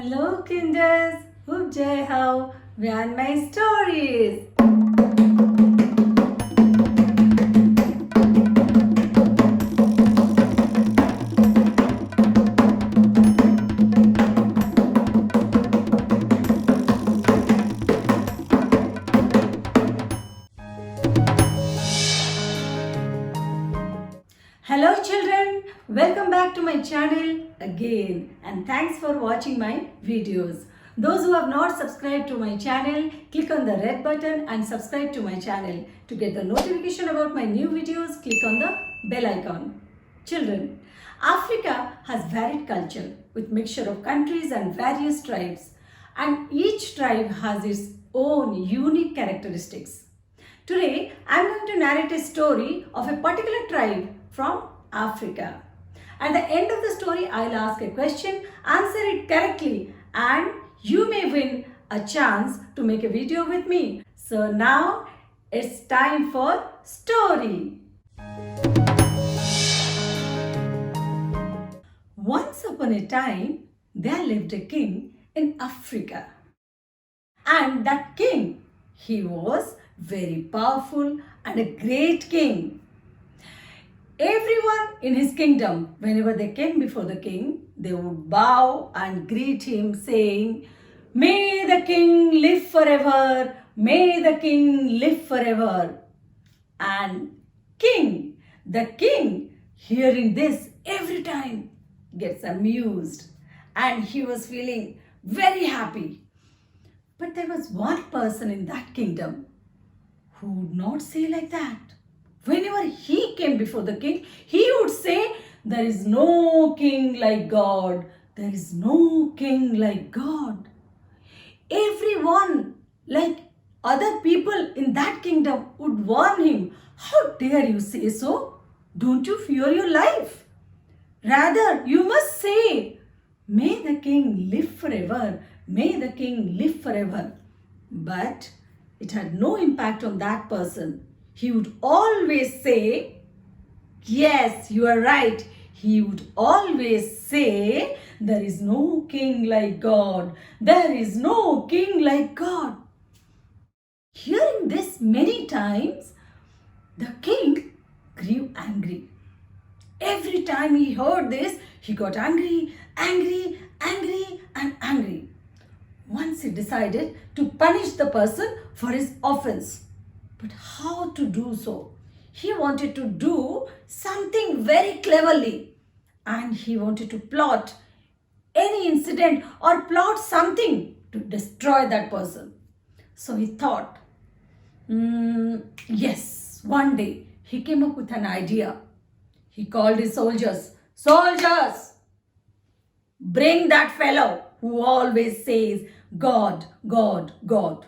Hello kinders, hope jai how behind my stories. Hello children, welcome back to my channel again and thanks for watching my videos. Those who have not subscribed to my channel, click on the red button and subscribe to my channel. To get the notification about my new videos, click on the bell icon. Children, Africa has varied culture with mixture of countries and various tribes, and each tribe has its own unique characteristics. Today, I am going to narrate a story of a particular tribe from Africa. At the end of the story, I'll ask a question, answer it correctly, and you may win a chance to make a video with me. So now, it's time for story. Once upon a time, there lived a king in Africa. And that king, he was very powerful and a great king. Everyone in his kingdom, whenever they came before the king, they would bow and greet him saying, "May the king live forever, may the king live forever." And the king, hearing this every time, gets amused and he was feeling very happy. But there was one person in that kingdom who would not say like that. Whenever he came before the king, he would say, "There is no king like God. There is no king like God." Everyone, like other people in that kingdom, would warn him, "How dare you say so? Don't you fear your life? Rather, you must say, 'May the king live forever. May the king live forever.'" But it had no impact on that person. He would always say, "Yes, you are right." He would always say, "There is no king like God. There is no king like God." Hearing this many times, the king grew angry. Every time he heard this, he got angry, and angry. Once he decided to punish the person for his offense. But how to do so? He wanted to do something very cleverly, and he wanted to plot any incident or plot something to destroy that person. So he thought, yes, one day he came up with an idea. He called his soldiers, "Soldiers, bring that fellow who always says God, God, God,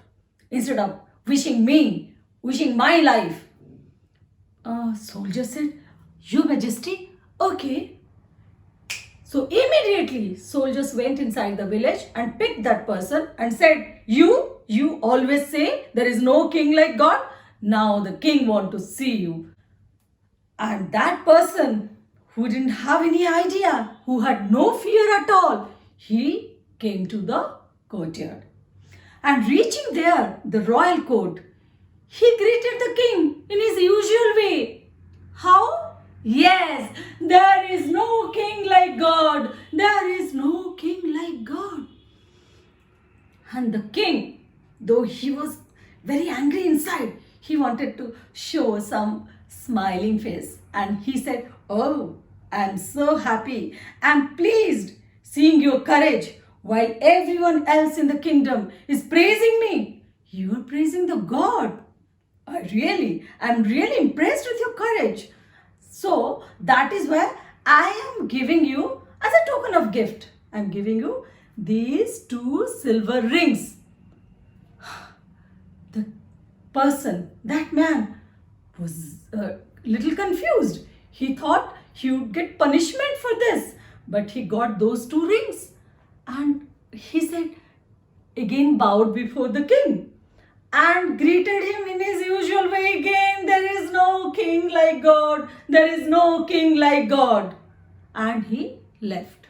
instead of wishing my life." Soldier said, "Your Majesty, okay." So immediately soldiers went inside the village and picked that person and said, You always say there is no king like God. Now the king want to see you." And that person who didn't have any idea, who had no fear at all, he came to the courtyard. And reaching there, the royal court, he greeted the king in his usual way. How? Yes, there is no king like God. There is no king like God. And the king, though he was very angry inside, he wanted to show some smiling face. And he said, "Oh, I'm so happy. I'm pleased seeing your courage while everyone else in the kingdom is praising me. You are praising the God. I'm really impressed with your courage. So that is why I am giving you as a token of gift. I'm giving you these 2 silver rings." The person, that man, was a little confused. He thought he would get punishment for this, but he got those 2 rings. And he said, again bowed before the king and greeted him in his usual way again. "There is no king like God. There is no king like God." And he left.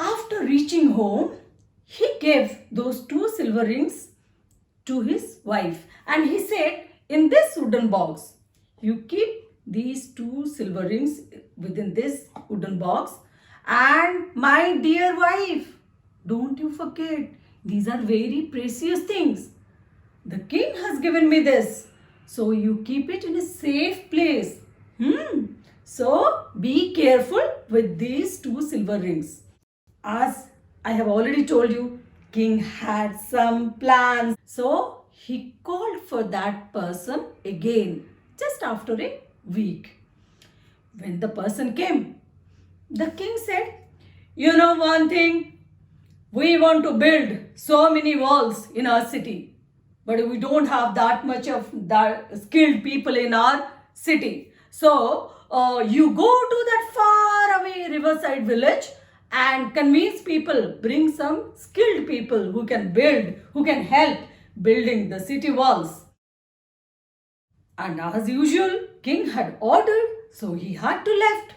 After reaching home, he gave those two silver rings to his wife and he said, in this wooden box, you keep these two silver rings within this wooden box, and my dear wife, don't you forget, these are very precious things. The king has given me this, so you keep it in a safe place. So be careful with these two silver rings. As I have already told you, king had some plans. So he called for that person again just after a week. When the person came, the king said, you know one thing, we want to build so many walls in our city, but we don't have that much of that skilled people in our city. So you go to that far away riverside village and convince people, bring some skilled people who can build, who can help building the city walls. And as usual, king had ordered, so he had to left.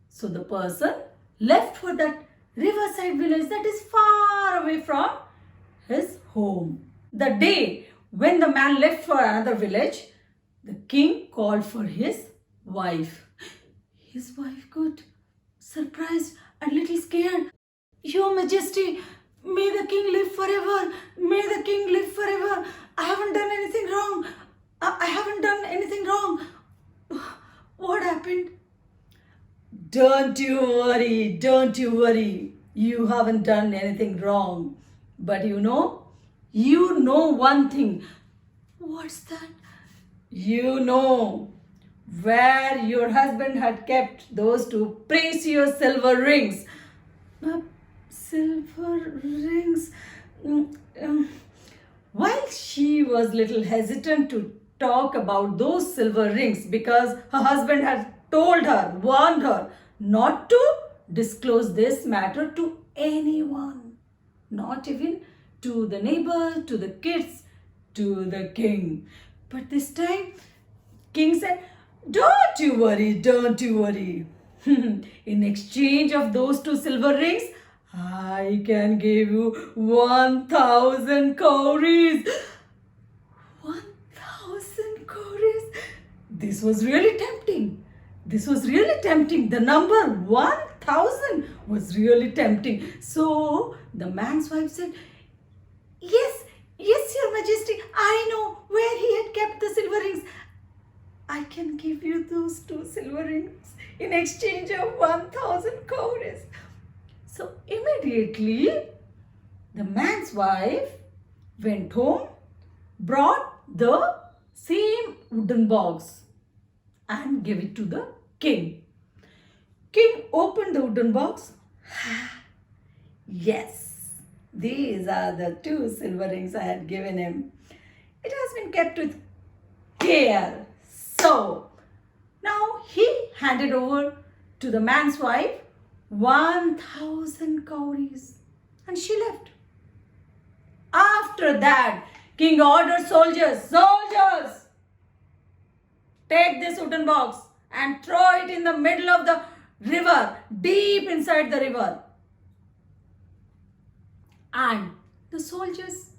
So the person left for that riverside village that is far away from his home. The day when the man left for another village, the king called for his wife. His wife got surprised and little scared. Your Majesty, may the king live forever. May the king live forever. I haven't done anything wrong. I haven't done anything wrong. What happened? Don't you worry, don't you worry. You haven't done anything wrong. But you know one thing. What's that? You know where your husband had kept those two precious silver rings. Silver rings. While she was little hesitant to talk about those silver rings because her husband had told her, warned her not to disclose this matter to anyone, not even to the neighbor, to the kids, to the king. But this time, king said, don't you worry, don't you worry. In exchange of those two silver rings, I can give you 1,000 cowries. 1,000 cowries. This was really tempting. This was really tempting. The number 1,000 was really tempting. So the man's wife said, yes, your Majesty, I know where he had kept the silver rings. I can give you those two silver rings in exchange of 1,000 cowries. So immediately the man's wife went home, brought the same wooden box and gave it to the king. King opened the wooden box. Yes, these are the two silver rings I had given him. It has been kept with care. So now he handed over to the man's wife 1,000 cowries and she left. After that, king ordered soldiers, take this wooden box and throw it in the middle of the river, deep inside the river. And the soldiers,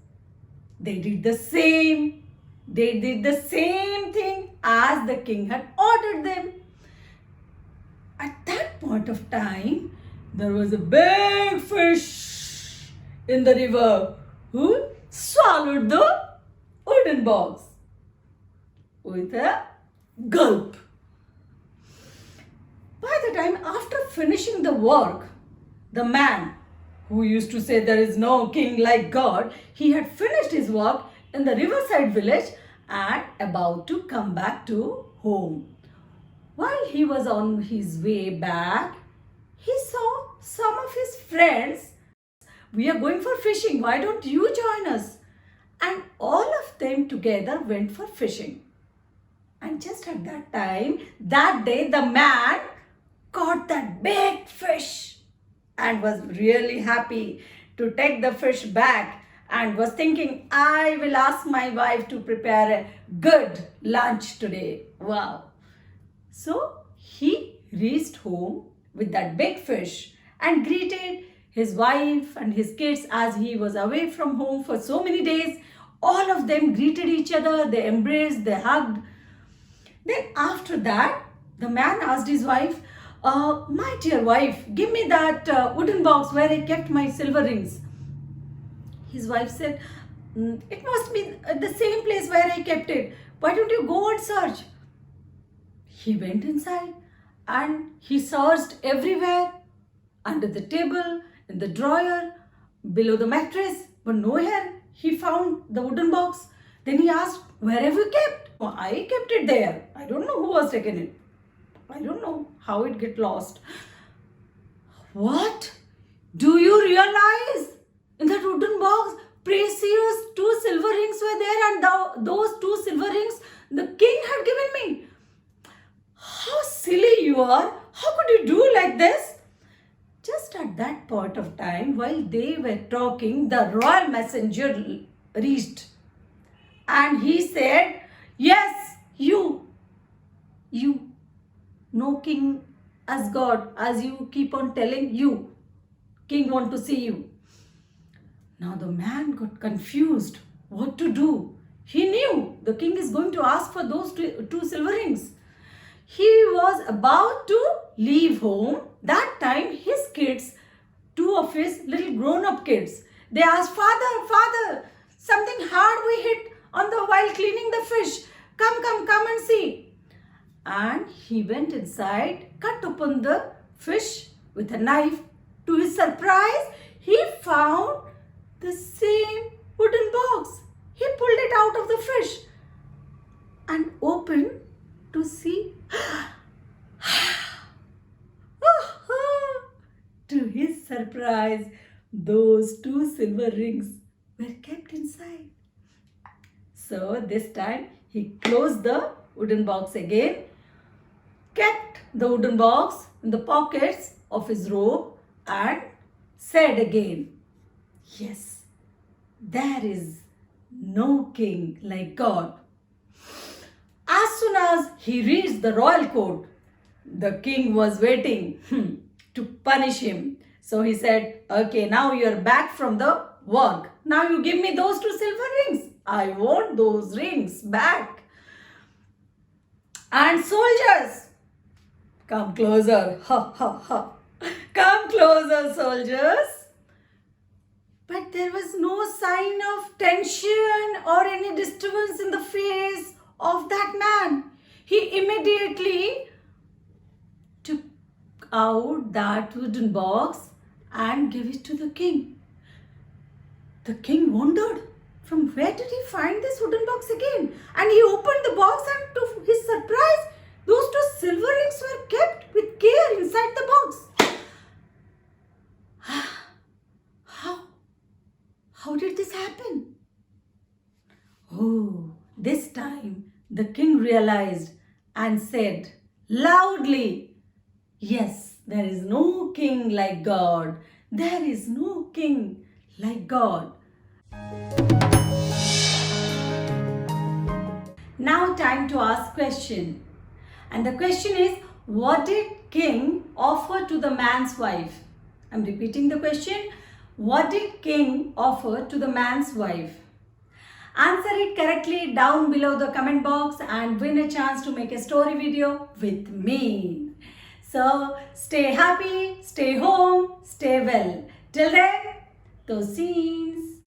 they did the same. They did the same thing as the king had ordered them. At that point of time, there was a big fish in the river who swallowed the wooden box with a gulp. By the time after finishing the work, the man who used to say there is no king like God, he had finished his work in the riverside village and about to come back to home. While he was on his way back, he saw some of his friends. We are going for fishing. Why don't you join us? And all of them together went for fishing. And just at that time, that day, the man caught that big fish and was really happy to take the fish back and was thinking, I will ask my wife to prepare a good lunch today. Wow. So he reached home with that big fish and greeted his wife and his kids, as he was away from home for so many days, all of them greeted each other, they embraced, they hugged. Then after that, the man asked his wife, my dear wife, give me that wooden box where I kept my silver rings. His wife said, it must be the same place where I kept it. Why don't you go and search? He went inside and he searched everywhere, under the table, in the drawer, below the mattress, but nowhere he found the wooden box. Then he asked, where have you kept? "Oh, I kept it there. I don't know who has taken it. I don't know how it get lost." What? Do you realize in that wooden box, precious 2 silver rings were there, and those 2 silver rings the king had given me? How silly you are. How could you do like this? Just at that point of time, while they were talking, the royal messenger reached. And he said, yes, you, no king as God, as you keep on telling, you, king want to see you. Now the man got confused what to do. He knew the king is going to ask for those 2 silver rings. He was about to leave home. That time his kids, 2 of his little grown-up kids, they asked, Father, something hard we hit on the while cleaning the fish. Come and see. And he went inside, cut open the fish with a knife. To his surprise, he found the same wooden box. He pulled it out of the fish and opened to see. To his surprise, those 2 silver rings were kept inside. So this time he closed the wooden box again, kept the wooden box in the pockets of his robe, and said again, yes, there is no king like God. As soon as he reached the royal court, the king was waiting to punish him. So he said, okay, now you're back from the work. Now you give me those 2 silver rings. I want those rings back. And soldiers, come closer. Ha, ha, ha. Come closer, soldiers. But there was no sign of tension or any disturbance in the face of that man. He immediately took out that wooden box and gave it to the king. The king wondered, from where did he find this wooden box again? And he opened the box, and to his surprise, those 2 silver rings were kept with care inside the box. How did this happen? Oh, this time the king realized and said loudly, yes, there is no king like God. There is no king like God. Now time to ask question. And the question is, what did king offer to the man's wife? I'm repeating the question. What did king offer to the man's wife? Answer it correctly down below the comment box and win a chance to make a story video with me. So stay happy, stay home, stay well. Till then, those scenes.